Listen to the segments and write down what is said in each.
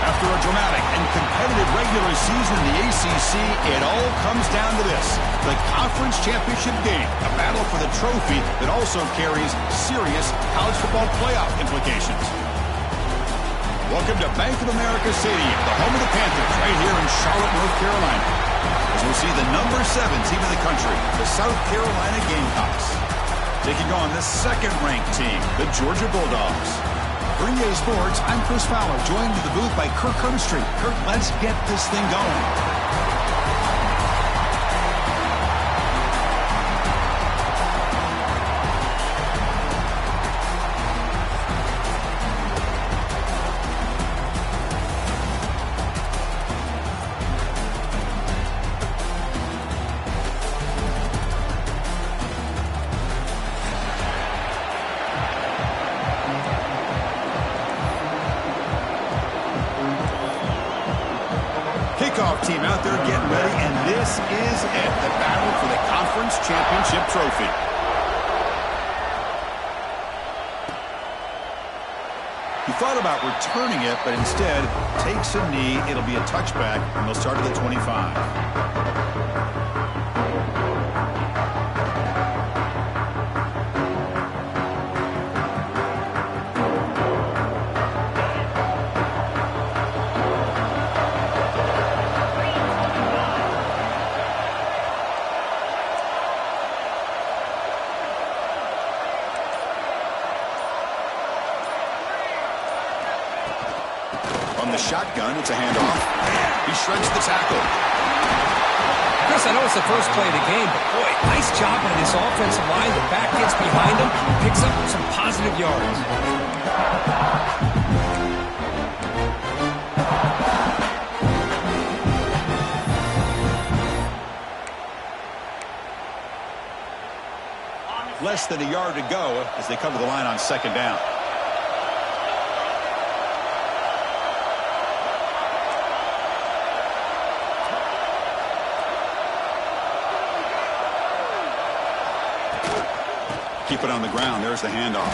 After a dramatic and competitive regular season in the ACC, it all comes down to this: the Conference Championship game, a battle for the trophy that also carries serious college football playoff implications. Welcome to Bank of America Stadium, the home of the Panthers, right here in Charlotte, North Carolina, as we'll see the number 7 team in the country, the South Carolina Gamecocks, taking on the second-ranked team, the Georgia Bulldogs. For EA Sports, I'm Chris Fowler, joined in the booth by Kirk Herbstreit. Kirk, let's get this thing going. Kickoff team out there getting ready, and this is it, the battle for the Conference Championship trophy. He thought about returning it, but instead takes a knee. It'll be a touchback, and they'll start at the 25. Shotgun, it's a handoff. He shreds the tackle. Chris, I know it's the first play of the game, but boy, nice job by this offensive line. The back gets behind him, picks up some positive yards. Less than a yard to go as they come to the line on second down. Keep it on the ground. There's the handoff.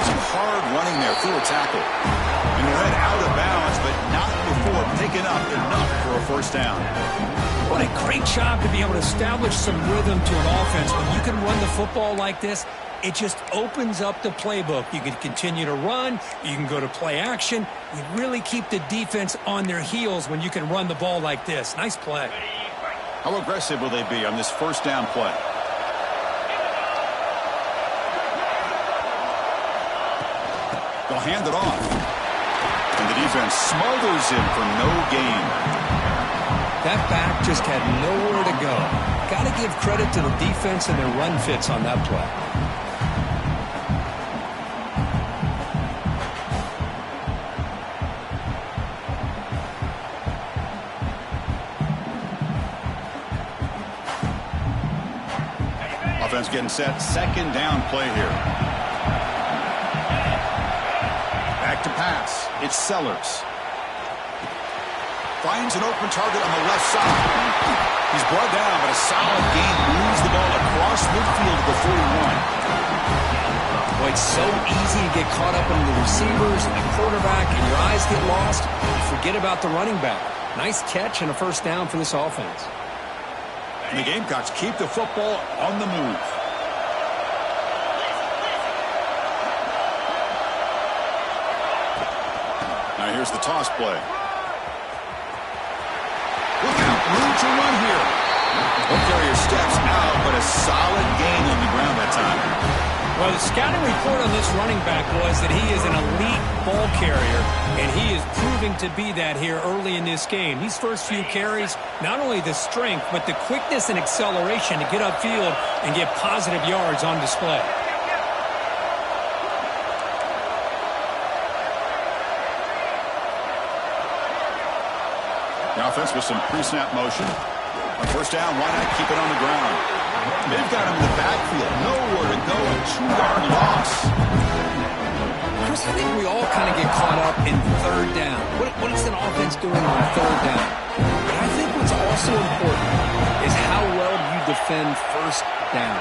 Some hard running there through a tackle. And he'll head out of bounds, but not before picking up enough for a first down. What a great job to be able to establish some rhythm to an offense. When you can run the football like this, it just opens up the playbook. You can continue to run. You can go to play action. You really keep the defense on their heels when you can run the ball like this. Nice play. How aggressive will they be on this first down play? They'll hand it off. And the defense smothers him for no gain. That back just had nowhere to go. Got to give credit to the defense and their run fits on that play. Offense getting set. Second down play here. Back to pass. It's Sellers. Finds an open target on the left side. He's brought down, but a solid gain moves the ball across midfield to the 41. Boy, it's so easy to get caught up in the receivers and the quarterback, and your eyes get lost. Forget about the running back. Nice catch and a first down for this offense. And the Gamecocks keep the football on the move. Now here's the toss play. Look out, room to run here. The carrier steps out, but a solid gain on the ground that time. Well, the scouting report on this running back was that he is an elite ball carrier, and he is proving to be that here early in this game. These first few carries, not only the strength, but the quickness and acceleration to get upfield and get positive yards on display. The offense with some pre-snap motion. On first down, why not keep it on the ground? They've got him in the backfield. Nowhere to go. A 2-yard loss. Chris, I think we all kind of get caught up in third down. What is an offense doing on third down? But I think what's also important is how well you defend first down.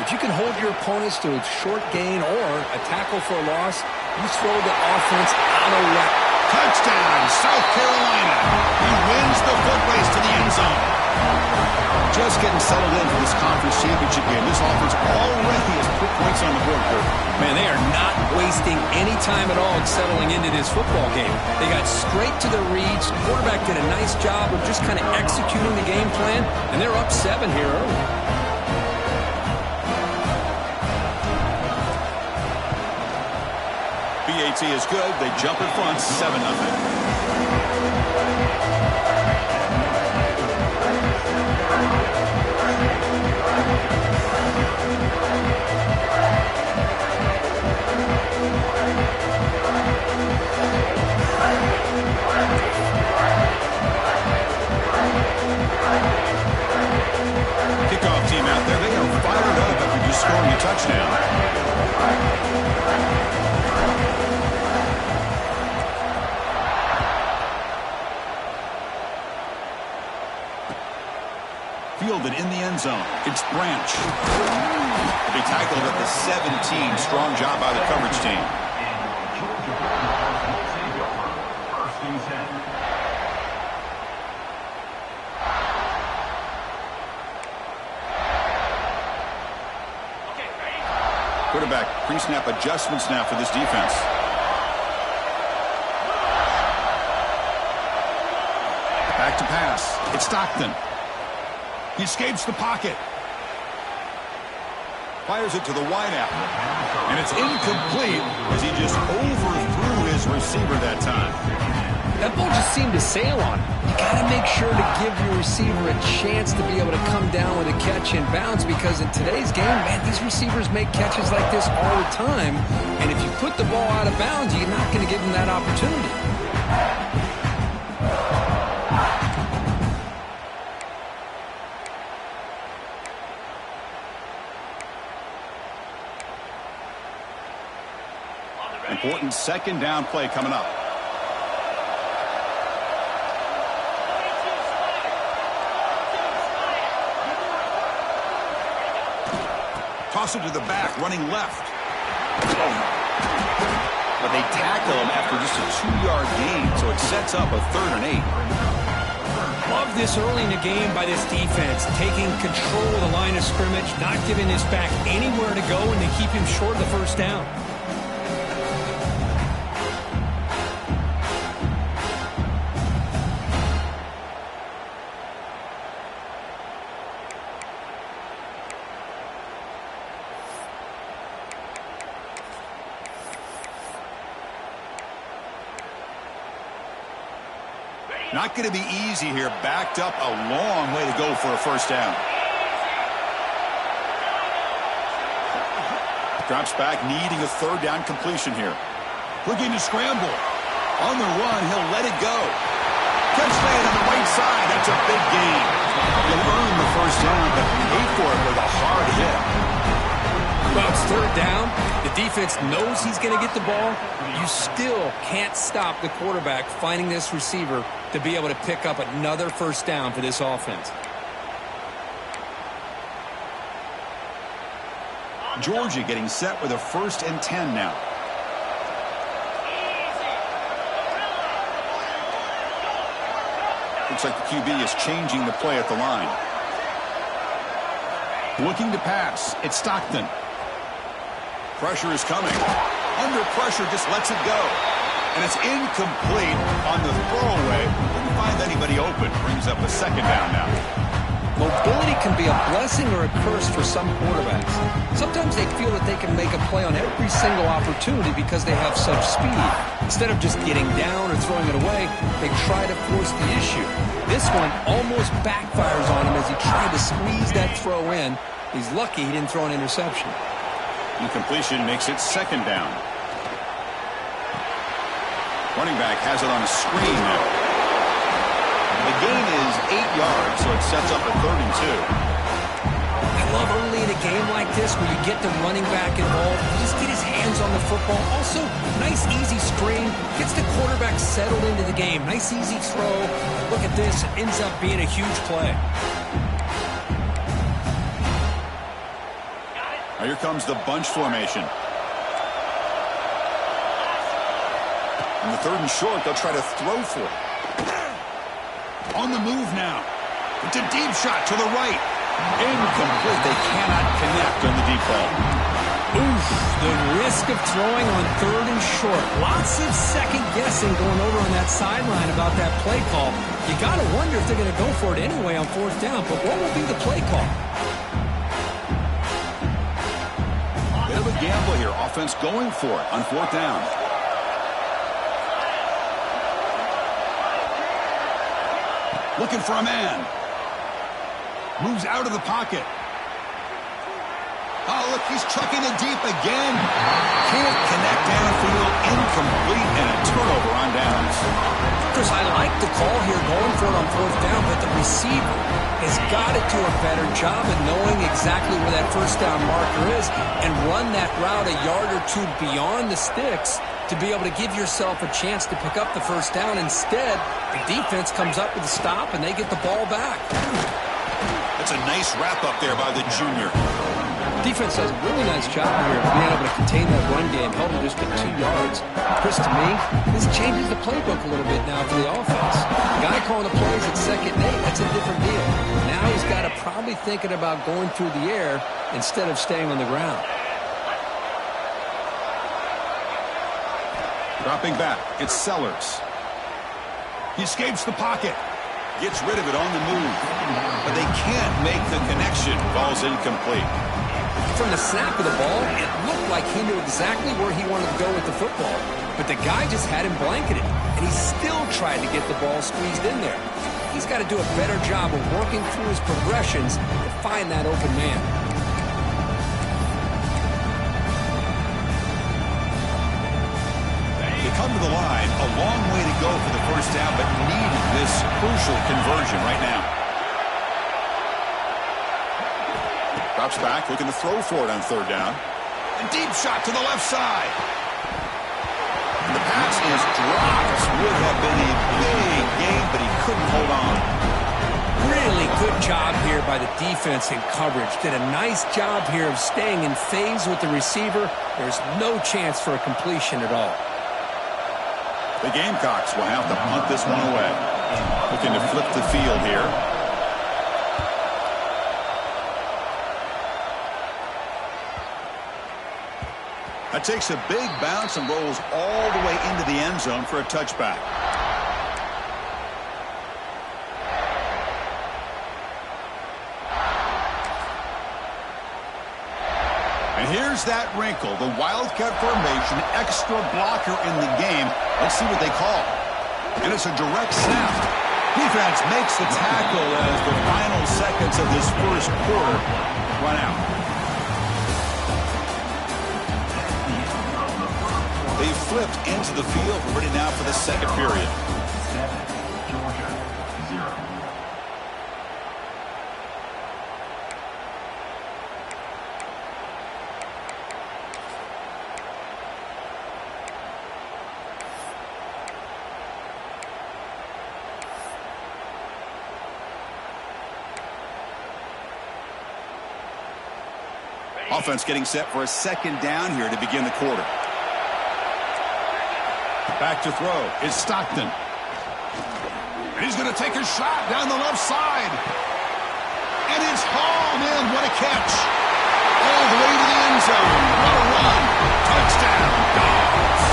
If you can hold your opponents to a short gain or a tackle for a loss, you throw the offense out of whack. Touchdown, South Carolina. He wins the foot race to the end zone. Just getting settled in for this conference championship game. This offense already has put points on the board, Kurt. Man, they are not wasting any time at all settling into this football game. They got straight to their reads. Quarterback did a nice job of just kind of executing the game plan, and they're up 7 here early. BAT is good. They jump in front, 7-0. Kickoff team out there. They are fired up after just scoring a touchdown. fielded in the end zone. It's Branch. They tackled at the 17. Strong job by the coverage team. Quarterback pre-snap adjustments now for this defense. Back to pass. It's Stockton. He escapes the pocket. Fires it to the wideout. And it's incomplete as he just overthrew his receiver that time. That ball just seemed to sail on him. You got to make sure to give your receiver a chance to be able to come down with a catch and bounce, because in today's game, man, these receivers make catches like this all the time. And if you put the ball out of bounds, you're not going to give them that opportunity. Important second down play coming up. Toss it to the back, running left. But they tackle him after just a 2-yard gain, so it sets up a 3rd and 8. Love this early in the game by this defense, taking control of the line of scrimmage, not giving this back anywhere to go, and to keep him short of the first down. Not going to be easy here. Backed up a long way to go for a first down. Drops back, needing a 3rd down completion here. Looking to scramble. On the run, he'll let it go. Touchdown on the right side. That's a big gain. He'll earn the first down, but paid for it with a hard hit. Well, it's 3rd down. The defense knows he's going to get the ball. You still can't stop the quarterback finding this receiver to be able to pick up another first down for this offense. Georgia getting set with a 1st and 10 now. Looks like the QB is changing the play at the line. Looking to pass. It's Stockton. Pressure is coming. Under pressure, just lets it go. And it's incomplete on the throwaway. Didn't find anybody open. Brings up a 2nd down now. Mobility can be a blessing or a curse for some quarterbacks. Sometimes they feel that they can make a play on every single opportunity because they have such speed. Instead of just getting down or throwing it away, they try to force the issue. This one almost backfires on him as he tried to squeeze that throw in. He's lucky he didn't throw an interception. Incompletion makes it 2nd down. Running back has it on a screen now. The gain is 8 yards, so it sets up a 3rd and 2. I love early in a game like this where you get the running back involved. You just get his hands on the football. Also, nice easy screen. Gets the quarterback settled into the game. Nice easy throw. Look at this. It ends up being a huge play. Now here comes the bunch formation. In the 3rd and short, they'll try to throw for it. On the move now. It's a deep shot to the right. Incomplete. They cannot connect on the deep ball. Oof, the risk of throwing on 3rd and short. Lots of second guessing going over on that sideline about that play call. You got to wonder if they're going to go for it anyway on 4th down, but what will be the play call? Bit of a gamble here. Offense going for it on 4th down. Looking for a man. Moves out of the pocket. Oh, look, he's chucking it deep again. Can't connect downfield. Incomplete, and a turnover on downs. Chris, I like the call here going for it on 4th down, but the receiver has got to do a better job of knowing exactly where that first down marker is and run that route a yard or 2 beyond the sticks to be able to give yourself a chance to pick up the first down. Instead, the defense comes up with a stop, and they get the ball back. A That's a nice wrap-up there by the junior. Defense does a really nice job here of being able to contain that run game, held him just to 2 yards. Chris, to me, this changes the playbook a little bit now for the offense. The guy calling the plays at 2nd and 8, that's a different deal. Now he's got to probably thinking about going through the air instead of staying on the ground. Dropping back, it's Sellers. He escapes the pocket. Gets rid of it on the move. But they can't make the connection. Ball's incomplete. From the snap of the ball, it looked like he knew exactly where he wanted to go with the football. But the guy just had him blanketed, and he still tried to get the ball squeezed in there. He's got to do a better job of working through his progressions to find that open man. They come to the line, a long way to go for the first down, but need this crucial conversion right now. Drops back, looking to throw for it on 3rd down. A deep shot to the left side. The pass is dropped. Would have been a big game, but he couldn't hold on. Really good job here by the defense in coverage. Did a nice job here of staying in phase with the receiver. There's no chance for a completion at all. The Gamecocks will have to punt this one away. Looking to flip the field here. That takes a big bounce and rolls all the way into the end zone for a touchback. And here's that wrinkle, the Wildcat formation, extra blocker in the game. Let's see what they call. And it's a direct snap. Defense makes the tackle as the final seconds of this first quarter run out. They flipped into the field, ready now for the second period. Georgia, 0. Offense getting set for a 2nd down here to begin the quarter. Back to throw is Stockton. And he's going to take a shot down the left side. And it's hauled in. What a catch. All the way to the end zone. What a run. Touchdown. Dogs.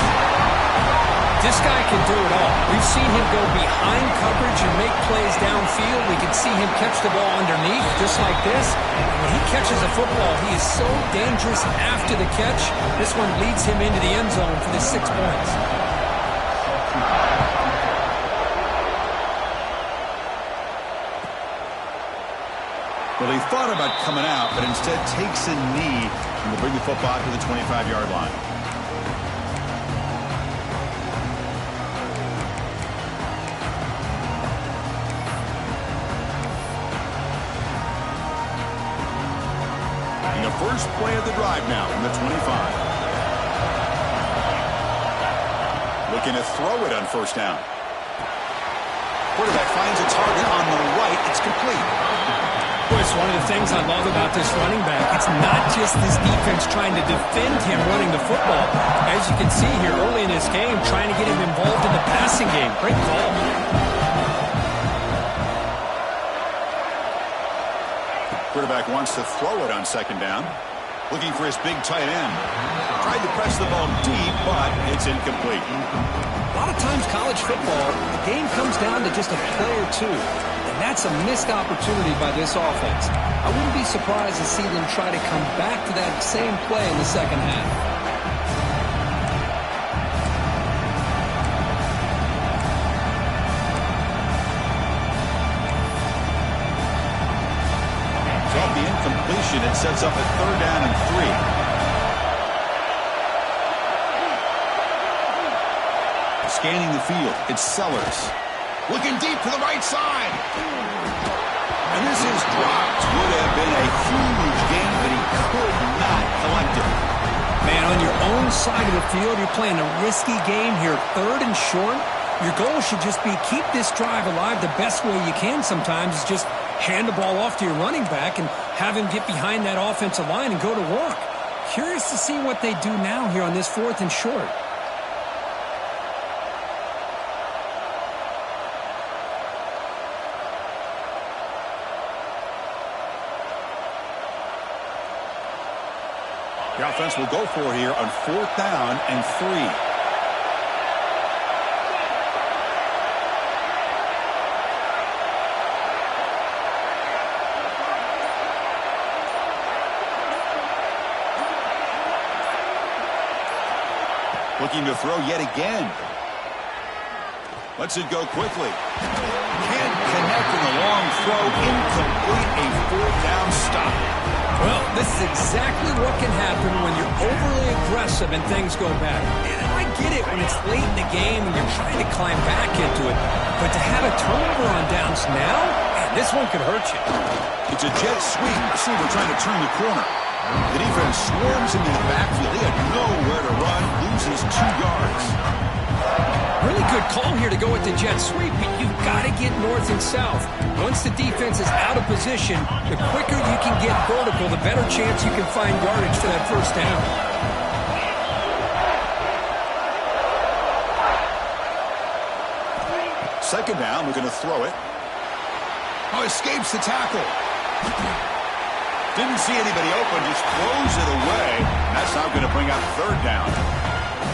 This guy can do it all. We've seen him go behind coverage and make plays downfield. We can see him catch the ball underneath, just like this. When he catches a football, he is so dangerous after the catch. This one leads him into the end zone for the 6 points. Well, he thought about coming out, but instead takes a knee and will bring the football to the 25-yard line. And the first play of the drive now from the 25. Looking to throw it on 1st down. Quarterback finds a target on the right. It's complete. Boy, it's one of the things I love about this running back. It's not just this defense trying to defend him running the football. As you can see here early in this game, trying to get him involved in the passing game. Great call. Quarterback wants to throw it on 2nd down. Looking for his big tight end. Tried to press the ball deep, but it's incomplete. A lot of times college football, the game comes down to just a play or two. And that's a missed opportunity by this offense. I wouldn't be surprised to see them try to come back to that same play in the 2nd half. Off the incompletion, it sets up a 3rd down and 3. Scanning the field, it's Sellers. Looking deep to the right side. And this is dropped. Would have been a huge game, but he could not collect it. Man, on your own side of the field, you're playing a risky game here, 3rd and short. Your goal should just be keep this drive alive the best way you can sometimes. Is just hand the ball off to your running back and have him get behind that offensive line and go to work. Curious to see what they do now here on this 4th and short. The offense will go for here on 4th down and 3. Looking to throw yet again. Lets it go quickly. Can't connect in the long throw. Incomplete. A 4th down stop. Well, this is exactly what can happen when you're overly aggressive and things go bad. And I get it when it's late in the game and you're trying to climb back into it. But to have a turnover on downs now, man, this one could hurt you. It's a jet sweep. Receiver trying to turn the corner. The defense swarms into the backfield. He had nowhere to run. Loses 2 yards. Really good call here to go with the jet sweep, but you've got to get north and south. Once the defense is out of position, the quicker you can get vertical, the better chance you can find yardage for that 1st down. Second down, we're going to throw it. Oh, escapes the tackle. Didn't see anybody open, just throws it away. That's not going to bring up 3rd down.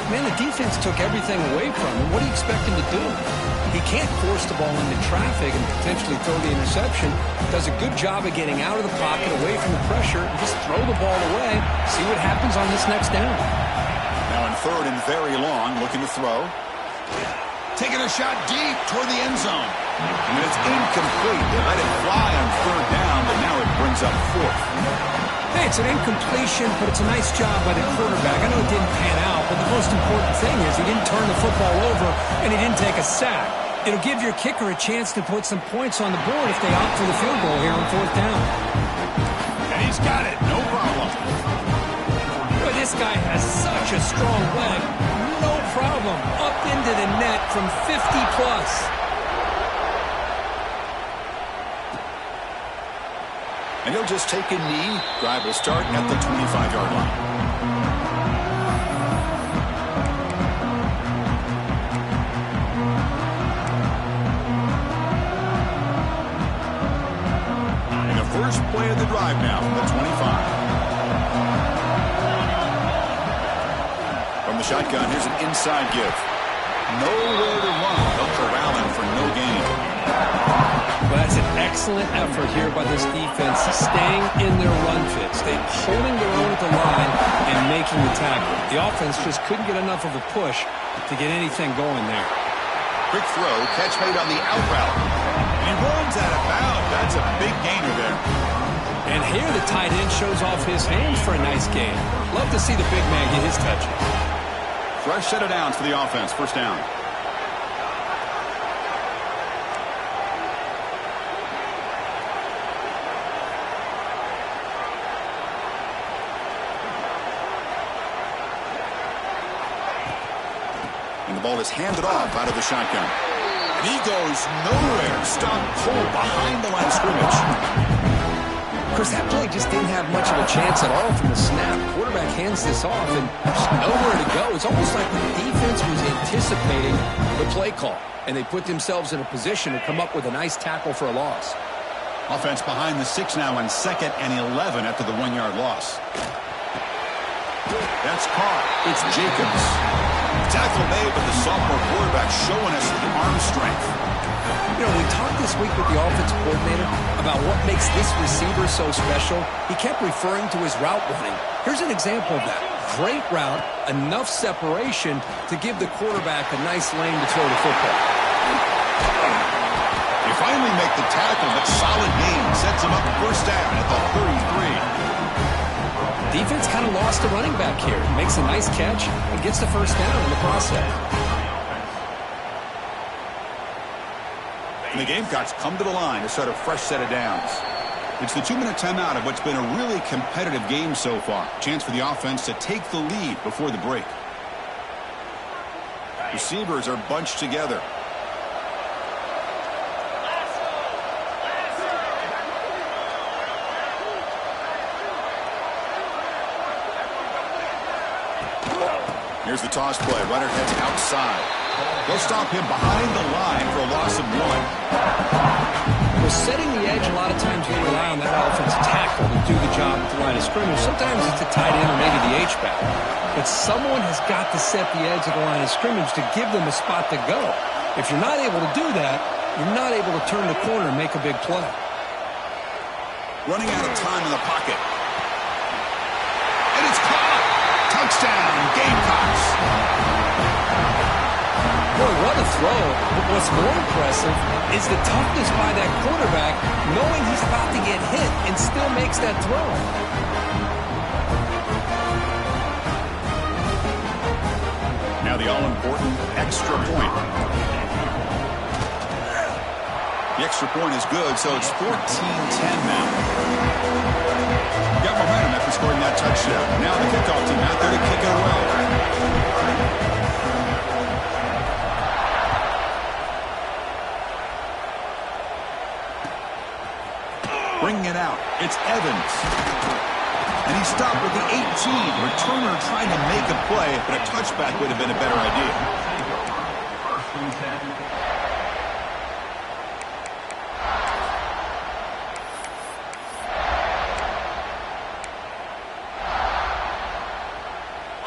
Man, the defense took everything away from him. What do you expect him to do? He can't force the ball into traffic and potentially throw the interception. Does a good job of getting out of the pocket, away from the pressure, and just throw the ball away. See what happens on this next down. Now in 3rd and very long, looking to throw. Taking a shot deep toward the end zone. And it's incomplete. They let it fly on 3rd down, but now it brings up 4th. Hey, it's an incompletion, but it's a nice job by the quarterback. I know it didn't pan out, but the most important thing is he didn't turn the football over and he didn't take a sack. It'll give your kicker a chance to put some points on the board if they opt for the field goal here on 4th down. And he's got it. No problem. But this guy has such a strong leg. No problem. Up into the net from 50-plus. And he'll just take a knee. Drive will start at the 25-yard line. And the first play of the drive now from the 25. From the shotgun, here's an inside give. Nowhere to run. They'll corral him for no gain. Well, that's an excellent effort here by this defense, staying in their run fits. They're holding their own at the line and making the tackle. The offense just couldn't get enough of a push to get anything going there. Quick throw, catch made on the out route. And he runs out of bounds. That's a big gainer there. And here the tight end shows off his hands for a nice gain. Love to see the big man get his touches. Fresh set of downs for the offense. 1st down. And the ball is handed off out of the shotgun. And he goes nowhere. Stopped cold behind the line of scrimmage. Of course, that play just didn't have much of a chance at all from the snap. Quarterback hands this off, and there's nowhere to go. It's almost like the defense was anticipating the play call, and they put themselves in a position to come up with a nice tackle for a loss. Offense behind the 6 now on 2nd and 11 after the 1-yard loss. That's caught. It's Jacobs. Tackle made, but the sophomore quarterback showing us the arm strength. You know, we talked this week with the offensive coordinator about what makes this receiver so special. He kept referring to his route running. Here's an example of that. Great route, enough separation to give the quarterback a nice lane to throw the football. They finally make the tackle, but solid gain sets him up 1st down at the 33. Defense kind of lost the running back here. Makes a nice catch and gets the 1st down in the process. And the Gamecocks come to the line to start a fresh set of downs. It's the 2-minute timeout of what's been a really competitive game so far. Chance for the offense to take the lead before the break. Receivers are bunched together. Here's the toss play. Runner heads outside. They'll stop him behind the line for a loss of 1. Well, setting the edge, a lot of times you rely on that offensive tackle to do the job at the line of scrimmage. Sometimes it's a tight end or maybe the H-back. But someone has got to set the edge of the line of scrimmage to give them a spot to go. If you're not able to do that, you're not able to turn the corner and make a big play. Running out of time in the pocket. And it's caught. Touchdown, Gamecocks. Boy, what a throw. But what's more impressive is the toughness by that quarterback, knowing he's about to get hit and still makes that throw. Now the all-important extra point. The extra point is good, so it's 14-10 now. Got momentum after scoring that touchdown. Now the kickoff team out there to kick it away. Bringing it out. It's Evans. And he stopped with the 18. Returner trying to make a play, but a touchback would have been a better idea.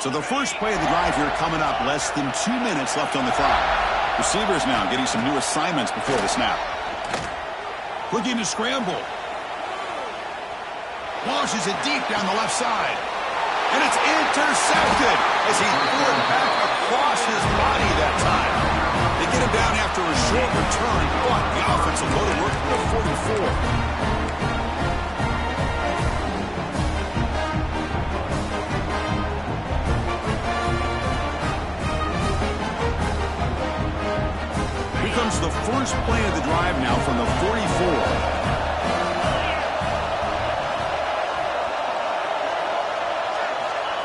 So the first play of the drive here coming up. Less than 2 minutes left on the clock. Receivers now getting some new assignments before the snap. Looking to scramble. Launches it deep down the left side. And it's intercepted as he threw it back across his body that time. They get him down after a short return, but the offensive load worked for the 44. Comes the first play of the drive now from the 44.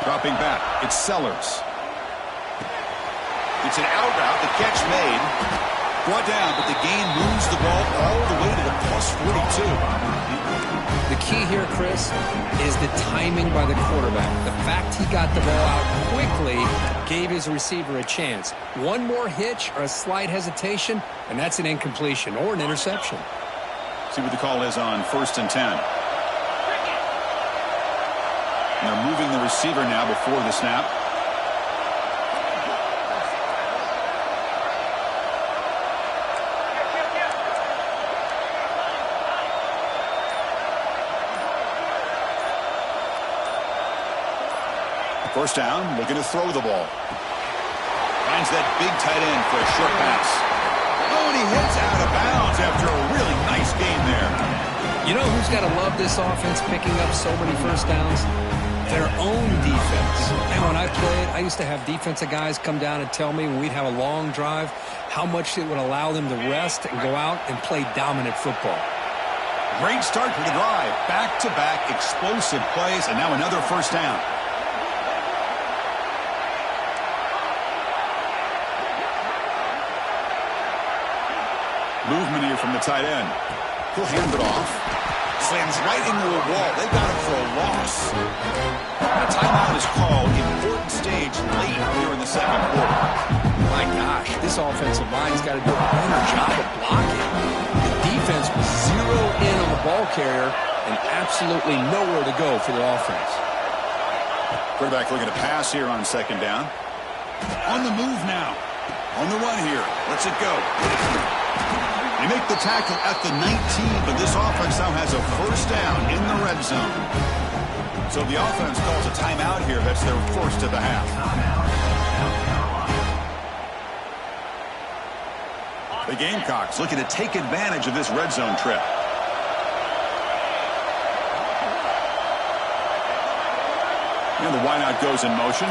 Dropping back, it's Sellers. It's an out route, the catch made. Brought down, but the gain moves the ball all the way to the plus 42. The key here, Chris, is the timing by the quarterback. The fact he got the ball out quickly gave his receiver a chance. One more hitch or a slight hesitation, and that's an incompletion or an interception. See what the call is on 1st and 10. And they're moving the receiver now before the snap. First down, looking to throw the ball. Finds that big tight end for a short pass. Oh, and he hits out of bounds after a really nice game there. You know who's got to love this offense picking up so many first downs? Their own defense. And when I played, I used to have defensive guys come down and tell me when we'd have a long drive how much it would allow them to rest and go out and play dominant football. Great start to the drive. Back-to-back explosive plays, and now another first down. Movement here from the tight end. He'll hand it off. Slams right into a wall. They got him for a loss. A timeout is called. Important stage late here in the second quarter. My gosh, this offensive line's got to do a better job of blocking. The defense was zeroed in on the ball carrier and absolutely nowhere to go for the offense. Quarterback looking to pass here on second down. On the move now. On the run here. Let's it go. They make the tackle at the 19, but this offense now has a first down in the red zone. So the offense calls a timeout here. That's their first of the half. The Gamecocks looking to take advantage of this red zone trip. And the wideout goes in motion.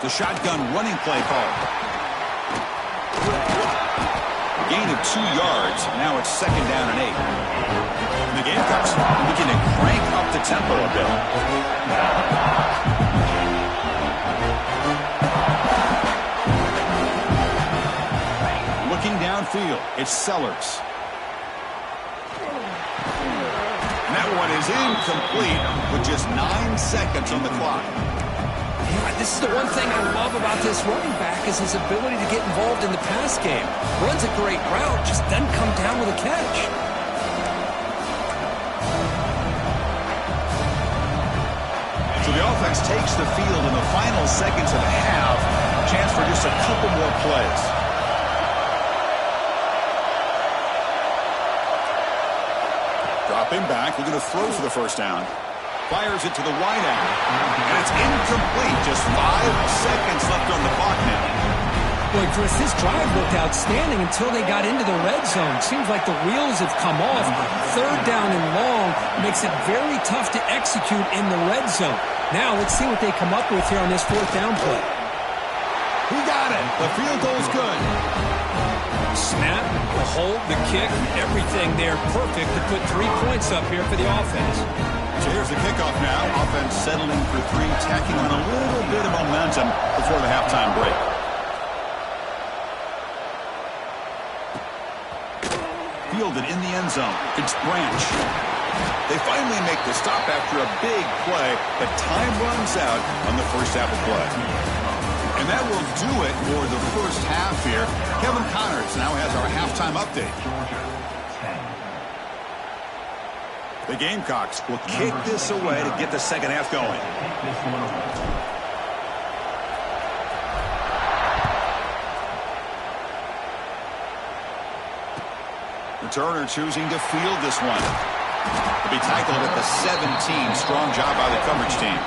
The shotgun running play call. Gain of 2 yards. Now it's second down and 8. And the Gamecocks looking to crank up the tempo a bit. Looking downfield, it's Sellers. And that one is incomplete with just 9 seconds on the clock. Yeah, this is the one thing I love about this running back is his ability to get involved in the pass game. Runs a great route, just doesn't come down with a catch. So the offense takes the field in the final seconds of the half. Chance for just a couple more plays. Dropping back, we're going to throw for the first down. Fires it to the wide out. And it's incomplete. Just 5 seconds left on the clock now. Boy, Chris, this drive looked outstanding until they got into the red zone. Seems like the wheels have come off. Third down and long makes it very tough to execute in the red zone. Now let's see what they come up with here on this fourth down play. He got it. The field goal's good. Snap, the hold, the kick, everything there perfect to put 3 points up here for the offense. So here's the kickoff now. Offense settling for 3, tacking on a little bit of momentum before the halftime break. Fielded in the end zone. It's Branch. They finally make the stop after a big play, but time runs out on the first half of play. And that will do it for the first half here. Kevin Connors now has our halftime update. The Gamecocks will kick this away to get the second half going. Returner choosing to field this one. To be tackled at the 17. Strong job by the coverage team.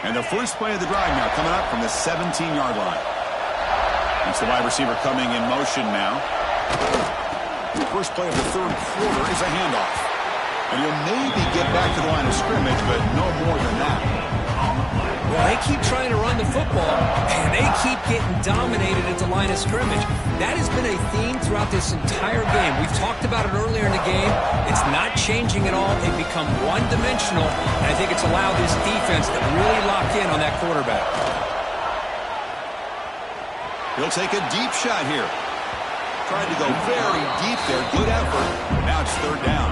And the first play of the drive now coming up from the 17-yard line. It's the wide receiver coming in motion now. The first play of the third quarter is a handoff. And you'll maybe get back to the line of scrimmage, but no more than that. Well, they keep trying to run the football, and they keep getting dominated at the line of scrimmage. That has been a theme throughout this entire game. We've talked about it earlier in the game. It's not changing at all. They've become one-dimensional, and I think it's allowed this defense to really lock in on that quarterback. He'll take a deep shot here. Tried to go very deep there. Good effort. Now it's third down.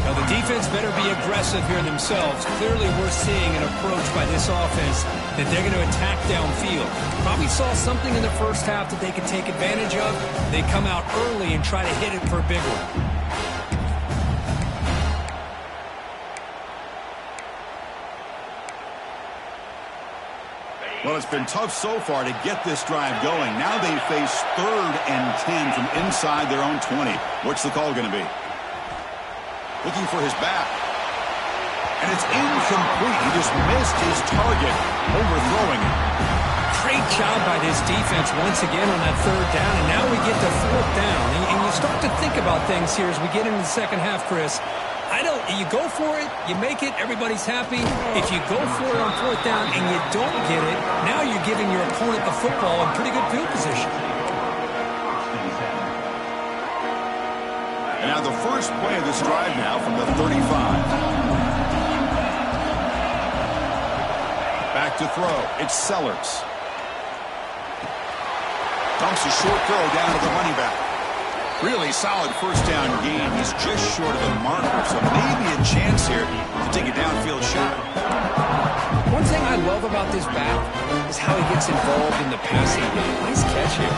Now, the defense better be aggressive here themselves. Clearly, we're seeing an approach by this offense that they're going to attack downfield. Probably saw something in the first half that they could take advantage of. They come out early and try to hit it for a big one. Well, it's been tough so far to get this drive going. Now they face 3rd and 10 from inside their own 20. What's the call going to be? Looking for his back. And it's incomplete. He just missed his target, overthrowing it. Great job by this defense once again on that third down. And now we get to fourth down. And you start to think about things here as we get into the second half, Chris. You go for it, you make it, everybody's happy. If you go for it on fourth down and you don't get it, now you're giving your opponent the football in pretty good field position. And now the first play of this drive now from the 35. Back to throw. It's Sellers. Dunks a short throw down to the running back. Really solid first down gain. He's just short of the marker, so maybe a chance here to take a downfield shot. One thing I love about this back is how he gets involved in the passing game. Nice catch here.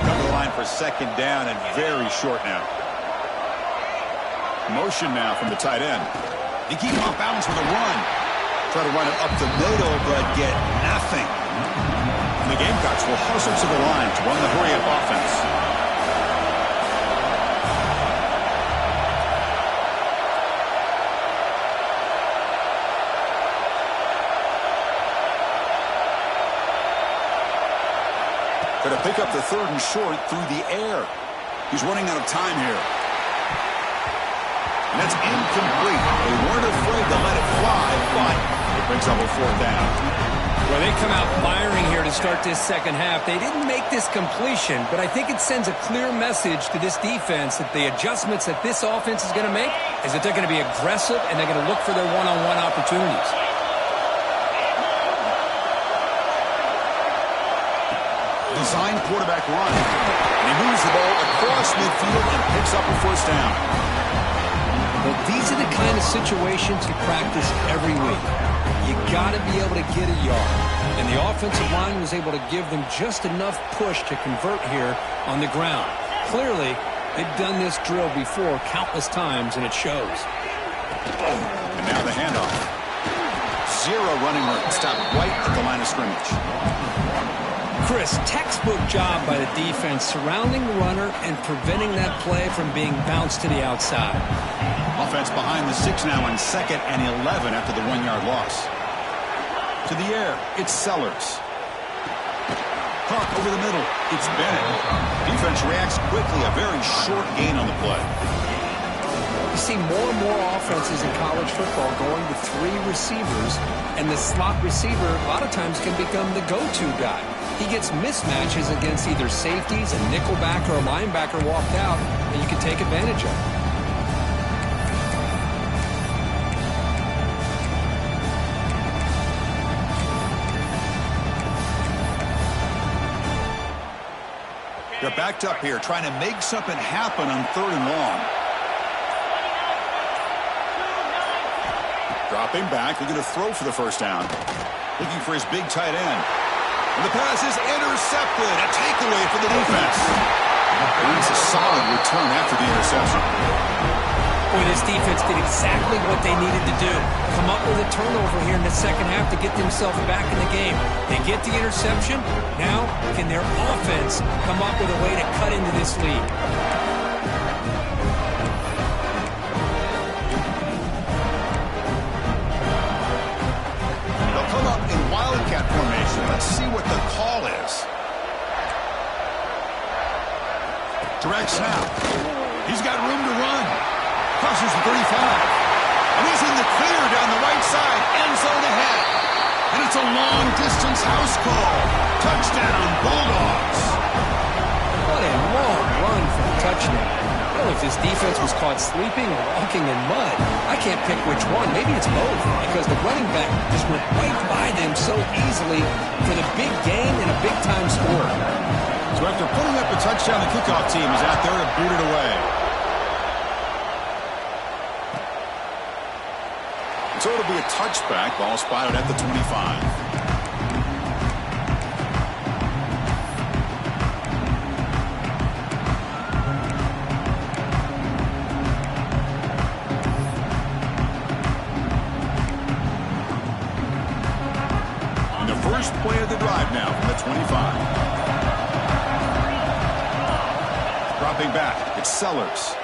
Come to the line for second down and very short now. Motion now from the tight end. They keep him off balance with a run. Try to run it up the middle, but get nothing. And the Gamecocks will hustle to the line to run the hurry-up offense. To pick up the 3rd and short through the air. He's running out of time here. And that's incomplete. They weren't afraid to let it fly, but it brings up a 4th down. Well, they come out firing here to start this second half. They didn't make this completion, but I think it sends a clear message to this defense that the adjustments that this offense is going to make is that they're going to be aggressive and they're going to look for their one-on-one opportunities. Design quarterback run. And he moves the ball across midfield and up a first down. Well, these are the kind of situations you practice every week. You got to be able to get a yard. And the offensive line was able to give them just enough push to convert here on the ground. Clearly, they've done this drill before countless times, and it shows. And now the handoff. Zero running room. Stopped right at the line of scrimmage. Chris, textbook job by the defense surrounding the runner and preventing that play from being bounced to the outside. Offense behind the 6 now on 2nd and 11 after the 1-yard loss. To the air, it's Sellers. Caught over the middle, it's Bennett. Defense reacts quickly, a very short gain on the play. You see more and more offenses in college football going to 3 receivers, and the slot receiver a lot of times can become the go-to guy. He gets mismatches against either safeties, a nickelbacker, or a linebacker walked out, and you can take advantage of it. They're backed up here, trying to make something happen on 3rd and long. Dropping back, looking to throw for the first down. Looking for his big tight end. And the pass is intercepted. A takeaway for the defense. It's a solid return after the interception. Boy, this defense did exactly what they needed to do. Come up with a turnover here in the second half to get themselves back in the game. They get the interception. Now, can their offense come up with a way to cut into this lead? They'll come up in wildcat formation. Let's see what the call is. Direct snap. He's got room to run. Crosses the 35. And he's in the clear down the right side. End zone ahead. And it's a long-distance house call. Touchdown, Bulldogs. What a long run for a touchdown. I don't know if this defense was caught sleeping or walking in mud. I can't pick which one. Maybe it's both, because the running back just went right by them so easily for the big gain and a big-time score. So after putting up a touchdown, the kickoff team is out there to boot it away. So it'll be a touchback. Ball spotted at the 25. And the first play of the drive now from the 25. Dropping back, it's Sellers.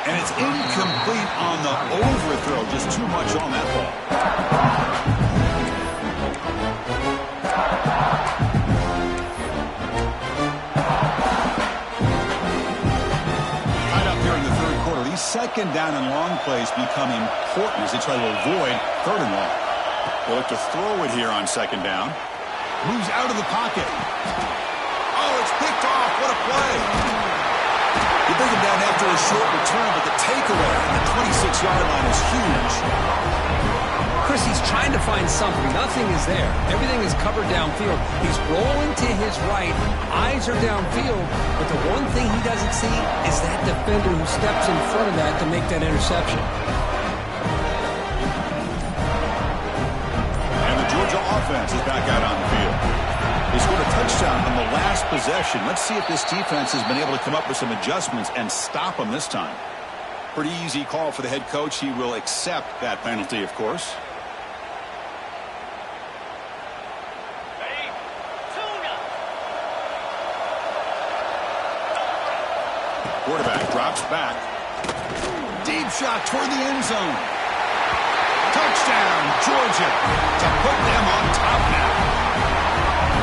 And it's incomplete on the overthrow. Just too much on that ball. Tied up here in the 3rd quarter. These 2nd down and long plays become important as they try to avoid 3rd and long. They look to throw it here on 2nd down. Moves out of the pocket. Oh, it's picked off. What a play. You bring him down after a short return, but the takeaway on the 26-yard line is huge. Chris, he's trying to find something. Nothing is there. Everything is covered downfield. He's rolling to his right. Eyes are downfield. But the one thing he doesn't see is that defender who steps in front of that to make that interception. And the Georgia offense is back out on the field. They scored a touchdown on the last possession. Let's see if this defense has been able to come up with some adjustments and stop them this time. Pretty easy call for the head coach. He will accept that penalty, of course. Quarterback drops back. Deep shot toward the end zone. Touchdown, Georgia, to put them on top now.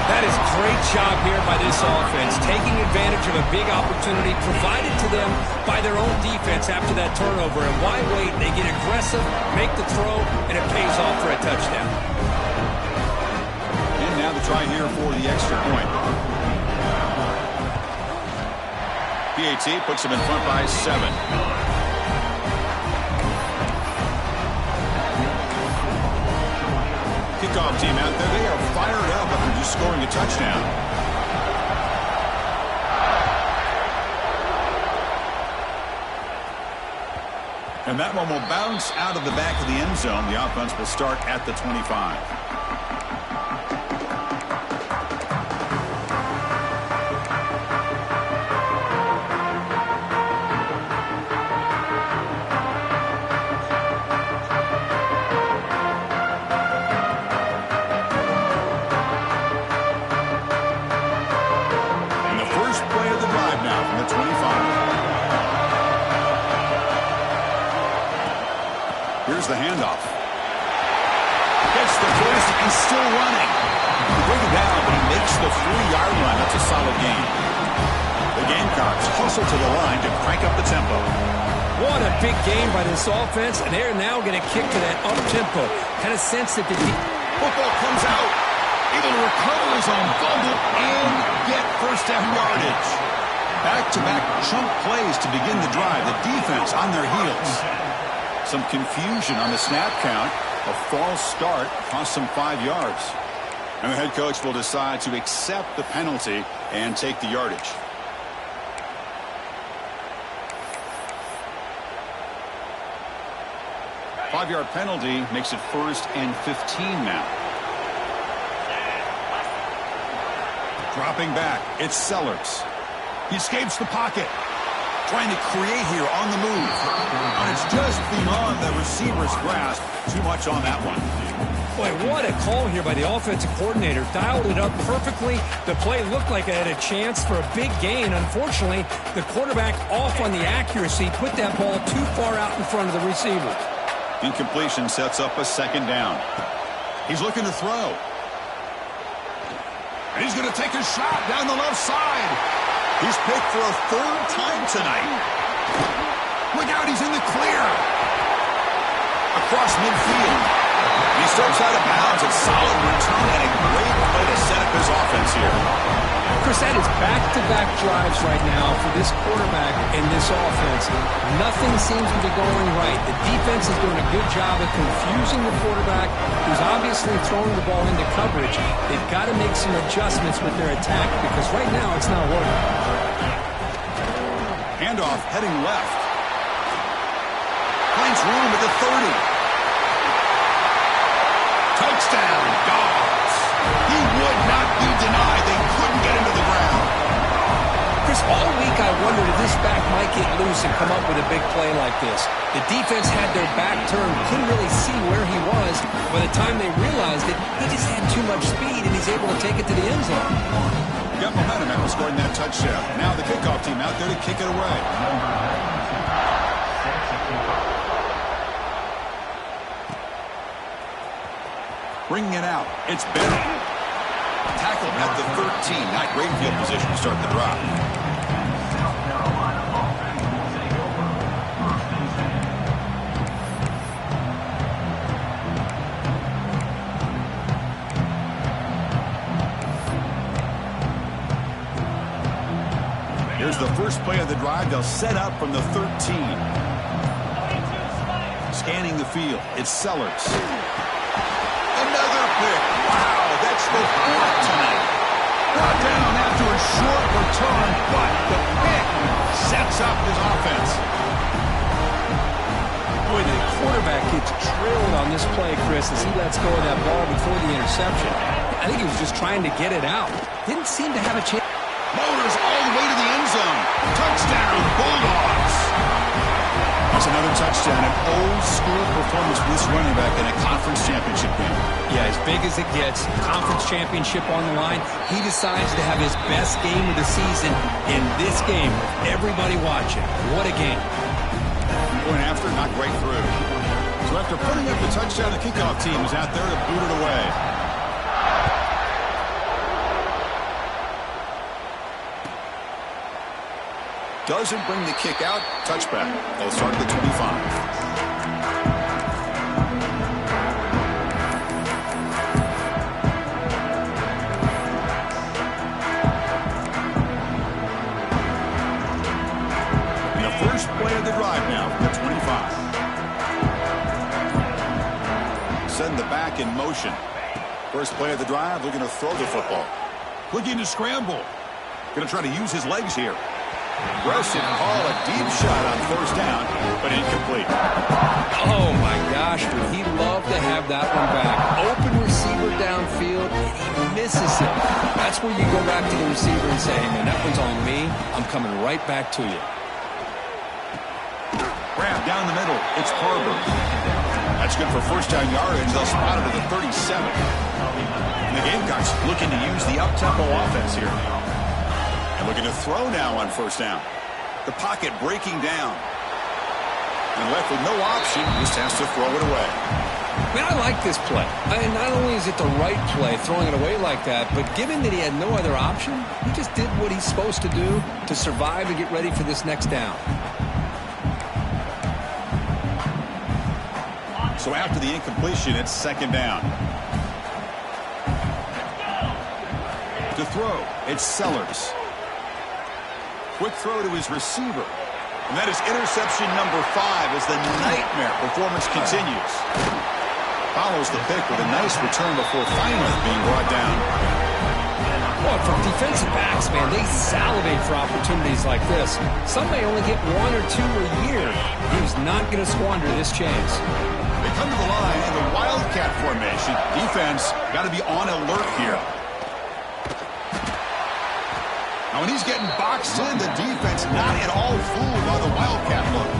That is a great job here by this offense, taking advantage of a big opportunity provided to them by their own defense after that turnover. And why wait? They get aggressive, make the throw, and it pays off for a touchdown. And now the try here for the extra point. PAT puts them in front by 7. Kickoff team out there. They are fired up after just scoring a touchdown. And that one will bounce out of the back of the end zone. The offense will start at the 25. And the first play of the drive now from the 25. Here's the handoff. Gets the first and still running. He bring it down, but he makes the 3-yard line. That's a solid gain. The Gamecocks hustle to the line to crank up the tempo. What a big game by this offense, and they're now going to kick to that up-tempo. Kind of sense that the Football comes out. Able to recover his own fumble and get first down yardage. Back-to-back chunk plays to begin the drive. The defense on their heels. Some confusion on the snap count. A false start cost them 5 yards. And the head coach will decide to accept the penalty and take the yardage. Five-yard penalty makes it 1st and 15 now. Dropping back, it's Sellers. He escapes the pocket. Trying to create here on the move. And it's just beyond the receiver's grasp. Too much on that one. Boy, what a call here by the offensive coordinator. Dialed it up perfectly. The play looked like it had a chance for a big gain. Unfortunately, the quarterback off on the accuracy, put that ball too far out in front of the receiver. Incompletion sets up a 2nd down. He's looking to throw. And he's going to take a shot down the left side. He's picked for a 3rd time tonight. Look out, he's in the clear. Across midfield. He steps out of bounds. A solid return and a great play to set up his offense here. Chris, that is back-to-back drives right now for this quarterback and this offense. Nothing seems to be going right. The defense is doing a good job of confusing the quarterback, who's obviously throwing the ball into coverage. They've got to make some adjustments with their attack because right now it's not working. Handoff heading left. Finds room at the 30. Touchdown, Dogs. He would not be denied. They couldn't get him to the ground. Chris, all week I wondered if this back might get loose and come up with a big play like this. The defense had their back turned, couldn't really see where he was. By the time they realized it, he just had too much speed, and he's able to take it to the end zone. Got momentum after scoring that touchdown. Now the kickoff team out there to kick it away. Bringing it out. It's Bennett. Tackled at the 13. Not great field position to start the drive. Here's the first play of the drive. They'll set up from the 13. Scanning the field. It's Sellers. Another pick. Wow, that's the 4th tonight. Brought down after a short return, but the pick sets up his offense. Boy, the quarterback gets drilled on this play, Chris, as he lets go of that ball before the interception. I think he was just trying to get it out. Didn't seem to have a chance. Motors all the way to the end zone. Touchdown, Bulldogs. That's another touchdown. An old-school performance for this running back in a conference championship game. Yeah, as big as it gets, conference championship on the line. He decides to have his best game of the season in this game with everybody watching. What a game. Going after, not right through. So after putting up the touchdown, the kickoff team is out there to boot it away. Doesn't bring the kick out. Touchback. They'll start at the 25. First play of the drive now from the 25. Send the back in motion. First play of the drive, looking to throw the football. Looking to scramble. Going to try to use his legs here. Aggressive call, a deep shot on first down, but incomplete. Oh, my gosh, would he love to have that one back. Open receiver downfield, and he misses it. That's where you go back to the receiver and say, hey, man, that one's on me. I'm coming right back to you. Grab down the middle. It's Carver. That's good for first down yardage. They'll spot it at the 37. And the Gamecocks looking to use the up-tempo offense here. And looking to throw now on first down. The pocket breaking down. And left with no option, just has to throw it away. Man, I like this play. Not only is it the right play, throwing it away like that, but given that he had no other option, he just did what he's supposed to do to survive and get ready for this next down. So after the incompletion, it's second down. To throw, it's Sellers. Quick throw to his receiver. And that is interception number 5 as the nightmare performance continues. Follows the pick with a nice return before finally being brought down. Well, for defensive backs, man, they salivate for opportunities like this. Some may only get 1 or 2 a year. He was not going to squander this chance. They come to the line in the Wildcat formation. Defense got to be on alert here. Now, when he's getting boxed in, the defense not at all fooled by the Wildcat look.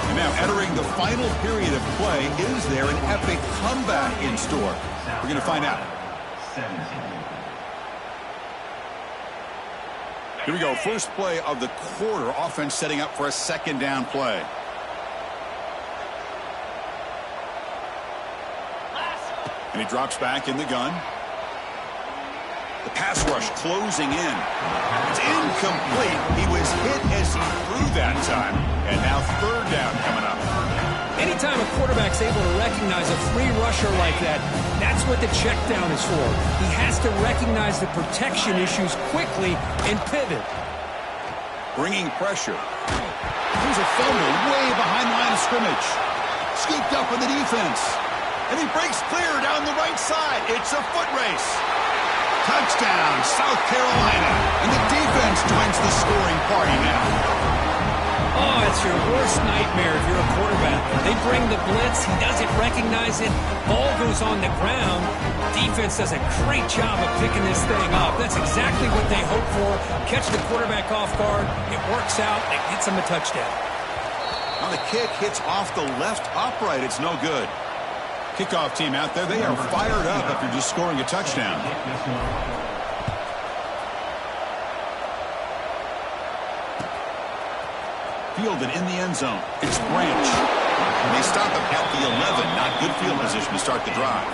And now entering the final period of play, is there an epic comeback in store? We're going to find out. Here we go. First play of the quarter. Offense setting up for a second down play. And he drops back in the gun. The pass rush closing in. It's incomplete. He was hit as he threw that time. And now third down coming up. Anytime a quarterback's able to recognize a free rusher like that, that's what the check down is for. He has to recognize the protection issues quickly and pivot. Bringing pressure. Here's a fumble way behind the line of scrimmage. Scooped up with the defense. And he breaks clear down the right side. It's a foot race. Touchdown, South Carolina. And the defense joins the scoring party now. Oh, it's your worst nightmare if you're a quarterback. They bring the blitz. He doesn't recognize it. Ball goes on the ground. Defense does a great job of picking this thing up. That's exactly what they hope for. Catch the quarterback off guard. It works out. It gets him a touchdown. Now the kick hits off the left upright. It's no good. Kickoff team out there, they are fired up after just scoring a touchdown. Fielded in the end zone. It's Branch. And they stop him at the 11. Not good field position to start the drive.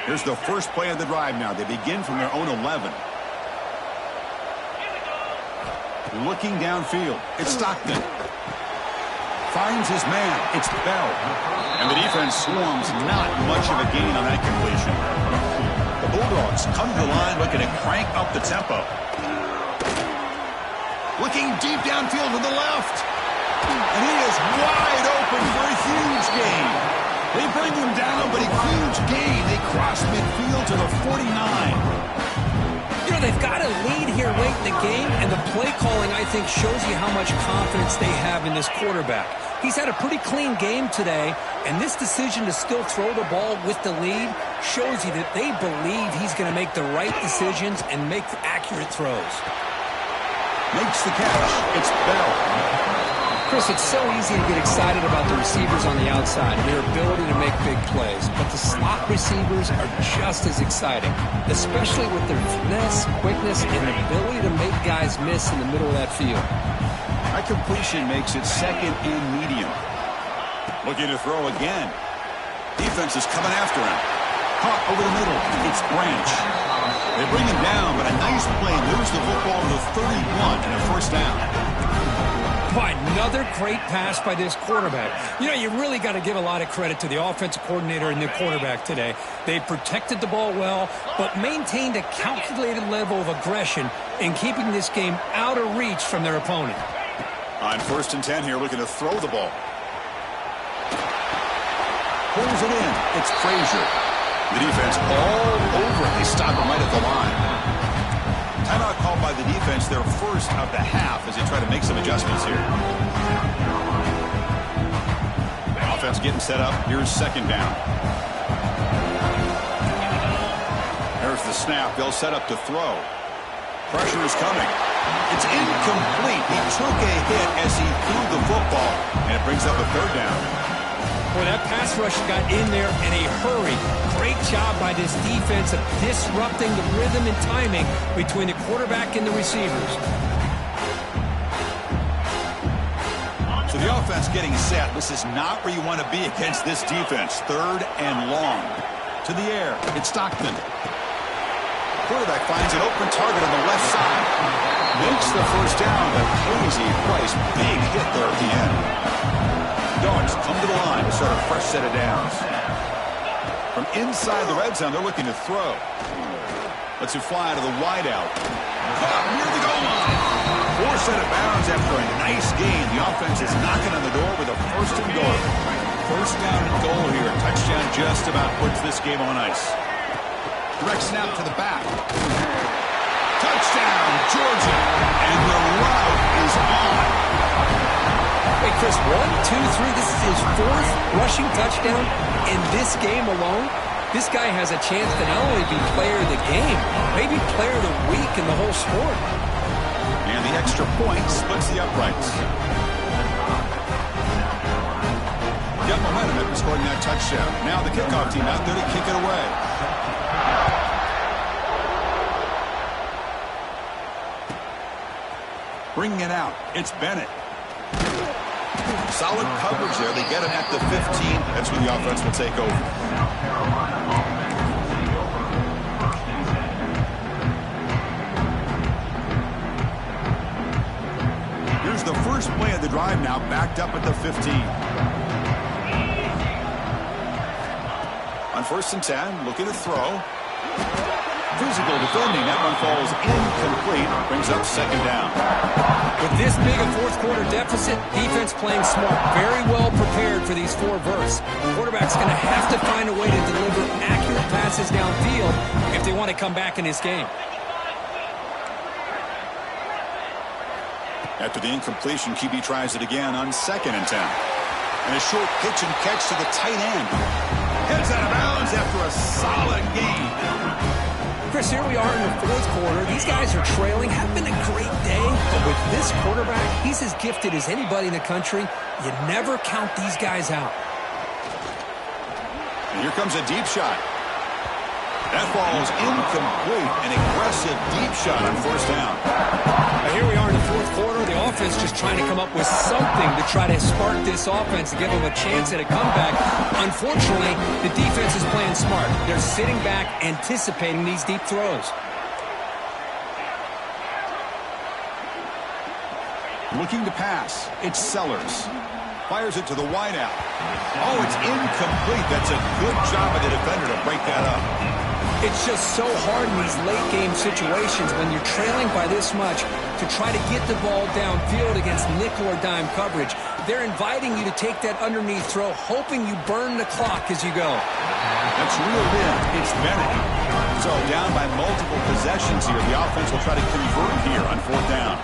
Here's the first play of the drive now. They begin from their own 11. Looking downfield. It's Stockton. Finds his man. It's Bell. And the defense swarms. Not much of a gain on that completion. The Bulldogs come to the line looking to crank up the tempo. Looking deep downfield to the left. And he is wide open for a huge gain. They bring him down, but a huge gain. They cross midfield to the 49. You know, they've got a lead here late in the game, and the play calling, I think, shows you how much confidence they have in this quarterback. He's had a pretty clean game today, and this decision to still throw the ball with the lead shows you that they believe he's going to make the right decisions and make accurate throws. Makes the catch. It's Bell. Chris, it's so easy to get excited about the receivers on the outside and their ability to make big plays, but the slot receivers are just as exciting, especially with their finesse, quickness, and ability to make guys miss in the middle of that field. That completion makes it second and medium. Looking to throw again. Defense is coming after him. Caught over the middle. It's Branch. They bring him down, but a nice play moves the football to the 31 and a first down. Boy, another great pass by this quarterback. You know, you really got to give a lot of credit to the offensive coordinator and the quarterback today. They protected the ball well, but maintained a calculated level of aggression in keeping this game out of reach from their opponent. On 1st and 10 here, looking to throw the ball. pulls it in. It's Frazier. The defense all over it. They stop him right at the line. Timeout called by the defense, their first of the half, as they try to make some adjustments here. Offense getting set up. Here's second down. There's the snap. They'll set up to throw. Pressure is coming. It's incomplete. He took a hit as he threw the football, and it brings up a third down. Boy, that pass rush got in there in a hurry. Great job by this defense of disrupting the rhythm and timing between the quarterback and the receivers. So the offense getting set. This is not where you want to be against this defense. Third and long. To the air. It's Stockton. Quarterback finds an open target on the left side. Makes the first down, but Casey Price, big hit there at the end. Dogs come to the line to start a fresh set of downs. From inside the red zone, they're looking to throw. Lets it fly to the wideout. Caught near the goal line. Forced out of bounds after a nice gain. The offense is knocking on the door with a first and goal. First down and goal here. Touchdown just about puts this game on ice. Direct snap to the back. Touchdown, Georgia. And the route is on. Hey, Chris, 1, 2, 3. This is his fourth rushing touchdown in this game alone. This guy has a chance to not only be player of the game, maybe player of the week in the whole sport. And the extra point splits the uprights. Got momentum after scoring that touchdown. Now the kickoff team out there to kick it away. Bringing it out. It's Bennett. Solid coverage there. They get him at the 15. That's where the offense will take over. Here's the first play of the drive now, backed up at the 15. On 1st and 10, looking to throw. Physical defending. That one falls incomplete. Brings up second down. With this big a fourth quarter deficit, defense playing smart. Very well prepared for these 4 verts. The quarterback's going to have to find a way to deliver accurate passes downfield if they want to come back in this game. After the incompletion, QB tries it again on 2nd and 10. And a short pitch and catch to the tight end. Heads out of bounds after a solid gain. Chris, here we are in the 4th quarter. These guys are trailing. Having a great day. But with this quarterback, he's as gifted as anybody in the country. You never count these guys out. And here comes a deep shot. That ball is incomplete. An aggressive deep shot on 1st down. Now here we are in the 4th quarter. The offense just trying to come up with something to try to spark this offense to give them a chance at a comeback. Unfortunately, the defense is playing smart. They're sitting back, anticipating these deep throws. Looking to pass. It's Sellers. Fires it to the wideout. Oh, it's incomplete. That's a good job of the defender to break that up. It's just so hard in these late-game situations when you're trailing by this much to try to get the ball downfield against nickel or dime coverage. They're inviting you to take that underneath throw, hoping you burn the clock as you go. That's reeled in. It's Bennett. So down by multiple possessions here. The offense will try to convert here on 4th down.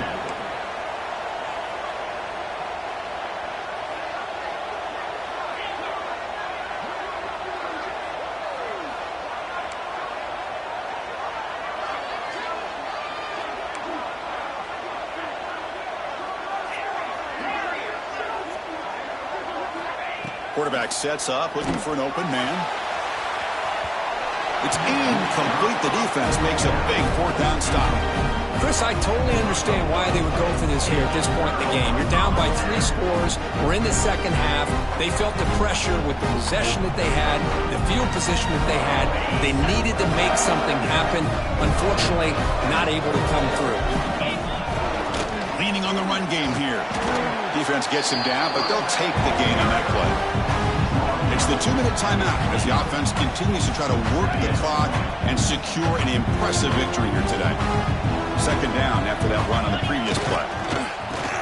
Quarterback sets up, looking for an open man. It's incomplete. The defense makes a big 4th down stop. Chris, I totally understand why they would go for this here at this point in the game. You're down by 3 scores. We're in the second half. They felt the pressure with the possession that they had, the field position that they had. They needed to make something happen. Unfortunately, not able to come through. Leaning on the run game here. Defense gets him down, but they'll take the gain on that play. It's the 2-minute timeout as the offense continues to try to work the clock and secure an impressive victory here today. Second down after that run on the previous play.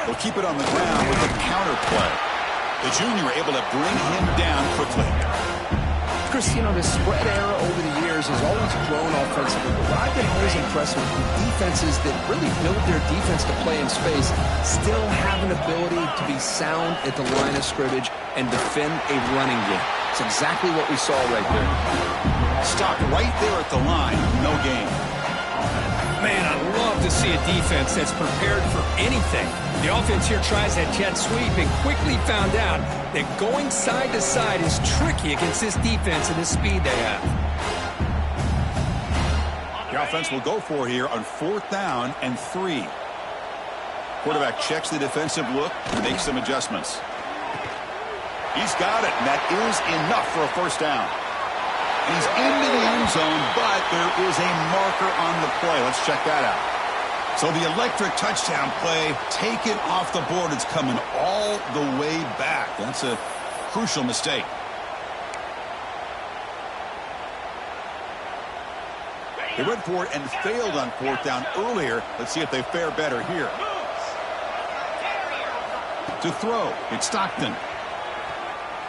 They'll keep it on the ground with the counter play. The junior able to bring him down quickly. Chris, you know, the spread era over the years has always grown offensively, but what I've been always impressed with defenses that really build their defense to play in space still have an ability to be sound at the line of scrimmage and defend a running game. It's exactly what we saw right there. Stopped right there at the line. No gain. Man, I love to see a defense that's prepared for anything. The offense here tries that jet sweep and quickly found out that going side to side is tricky against this defense and the speed they have. The offense will go for it here on 4th down and 3. Quarterback checks the defensive look and makes some adjustments. He's got it, and that is enough for a first down. He's into the end zone, but there is a marker on the play. Let's check that out. So the electric touchdown play taken off the board. It's coming all the way back. That's a crucial mistake. They went for it and failed on 4th down earlier. Let's see if they fare better here. To throw, it's Stockton.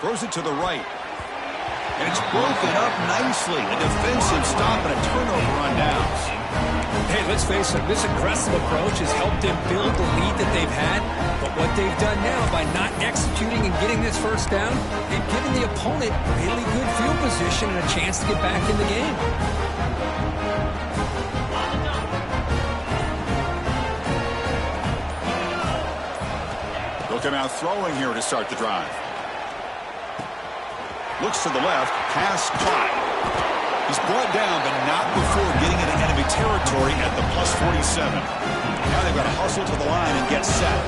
Throws it to the right. And it's broken up nicely. A defensive stop and a turnover on downs. Hey, let's face it, this aggressive approach has helped them build the lead that they've had. But what they've done now by not executing and getting this first down, they've given the opponent really good field position and a chance to get back in the game. They'll come out throwing here to start the drive. Looks to the left, pass caught. He's brought down, but not before getting into enemy territory at the +47. Now they've got to hustle to the line and get set.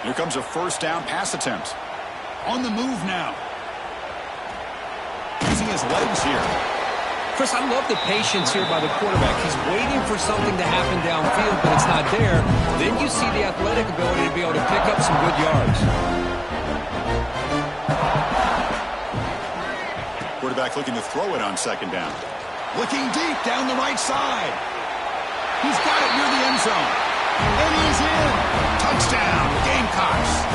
Here comes a first down pass attempt. On the move now. Using his legs here. Chris, I love the patience here by the quarterback. He's waiting for something to happen downfield, but it's not there. Then you see the athletic ability to be able to pick up some good yards. Quarterback looking to throw it on 2nd down. Looking deep down the right side. He's got it near the end zone. And he's in. Touchdown, Gamecocks.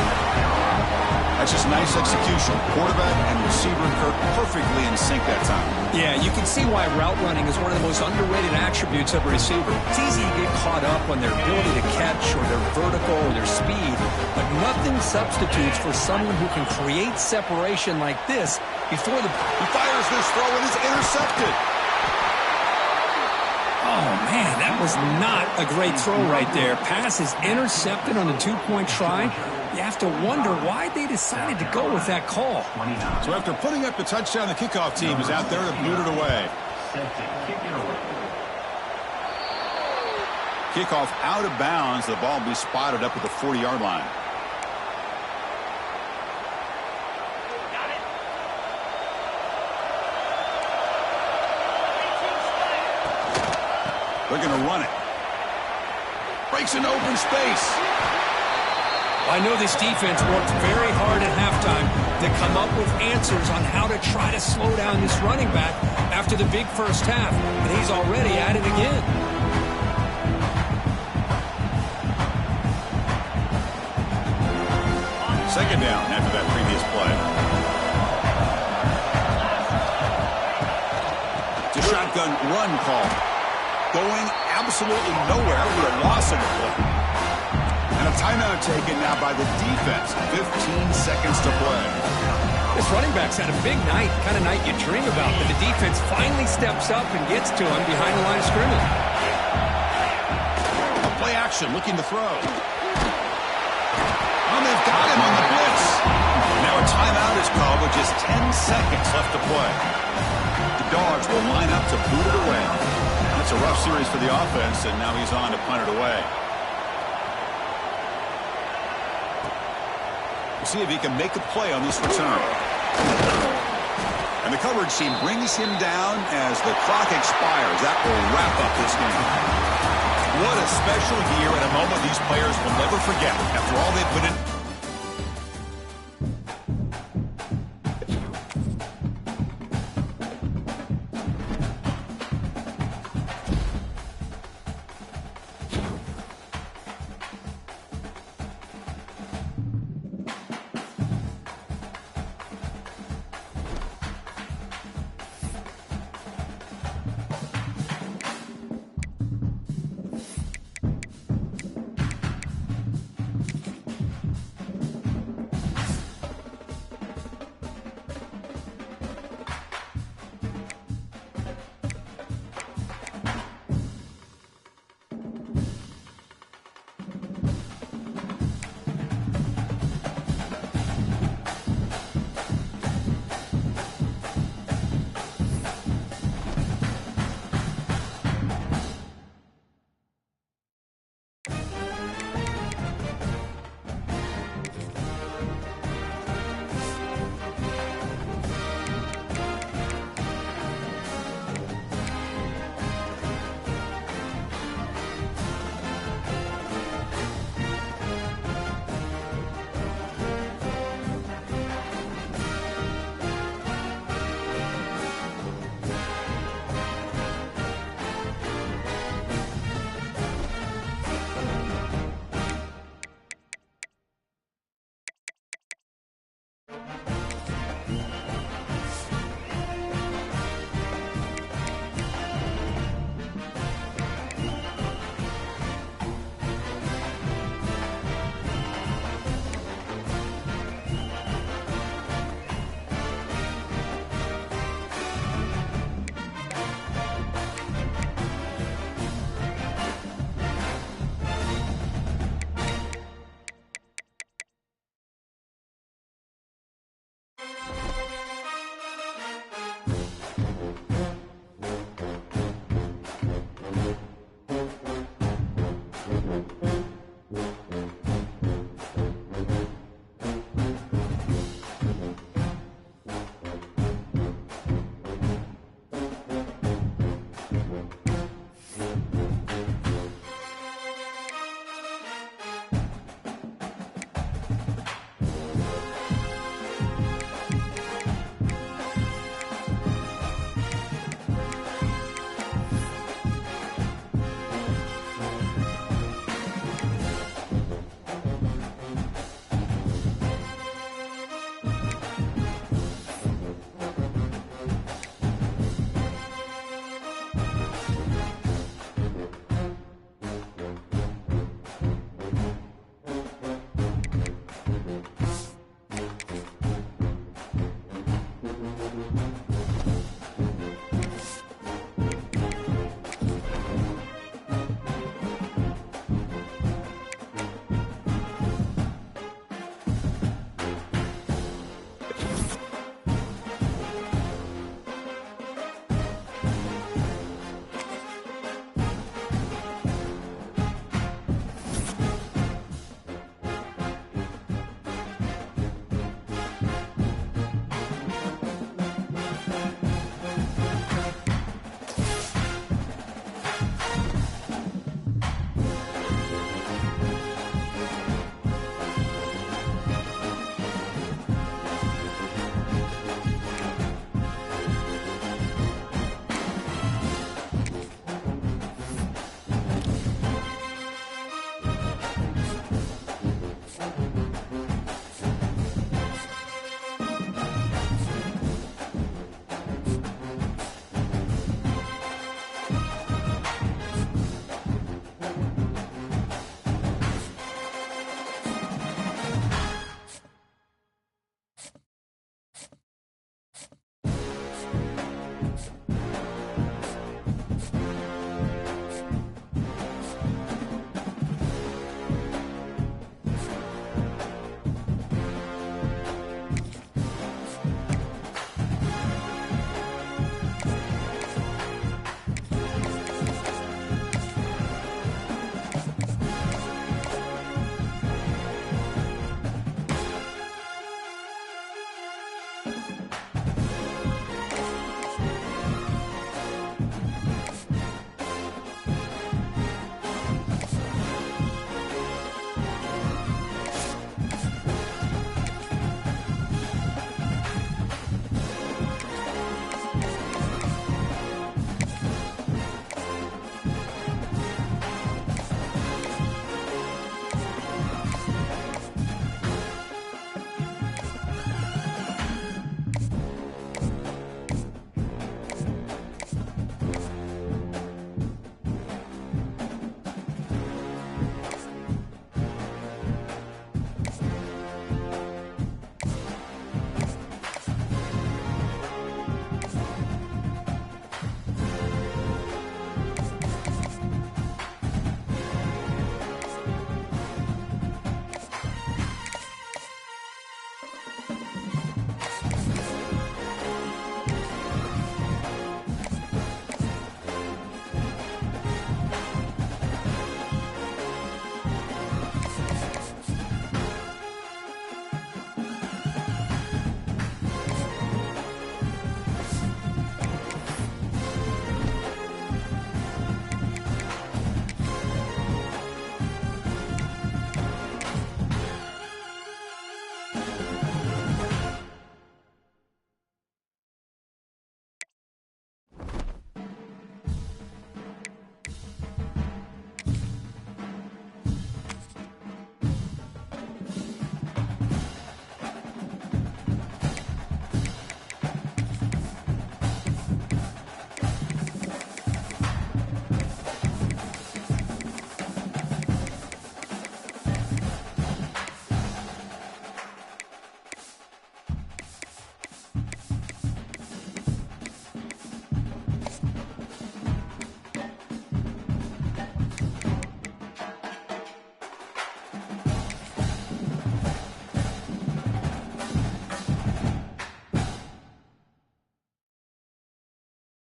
That's just nice execution. Quarterback and receiver Kirk perfectly in sync that time. Yeah, you can see why route running is one of the most underrated attributes of a receiver. It's easy to get caught up on their ability to catch or their vertical or their speed, but nothing substitutes for someone who can create separation like this before the... He fires this throw and is intercepted. Oh, man, that was not a great throw right there. Pass is intercepted on the 2-point try. You have to wonder why they decided to go with that call. So after putting up the touchdown, the kickoff team is out there to boot it away. Kickoff out of bounds. The ball will be spotted up at the 40-yard line. They're going to run it. Breaks an open space. I know this defense worked very hard at halftime to come up with answers on how to try to slow down this running back after the big first half, but he's already at it again. Second down after that previous play. It's a shotgun run call. Going absolutely nowhere with a loss of the play. And a timeout taken now by the defense. 15 seconds to play. This running back's had a big night, kind of night you dream about, but the defense finally steps up and gets to him behind the line of scrimmage. A play action, looking to throw. Oh, they've got him on the blitz. Now a timeout is called with just 10 seconds left to play. The Dogs will line up to boot it away. That's a rough series for the offense, and now he's on to punt it away. We'll see if he can make a play on this return. And the coverage team brings him down as the clock expires. That will wrap up this game. What a special year and a moment these players will never forget after all they put in.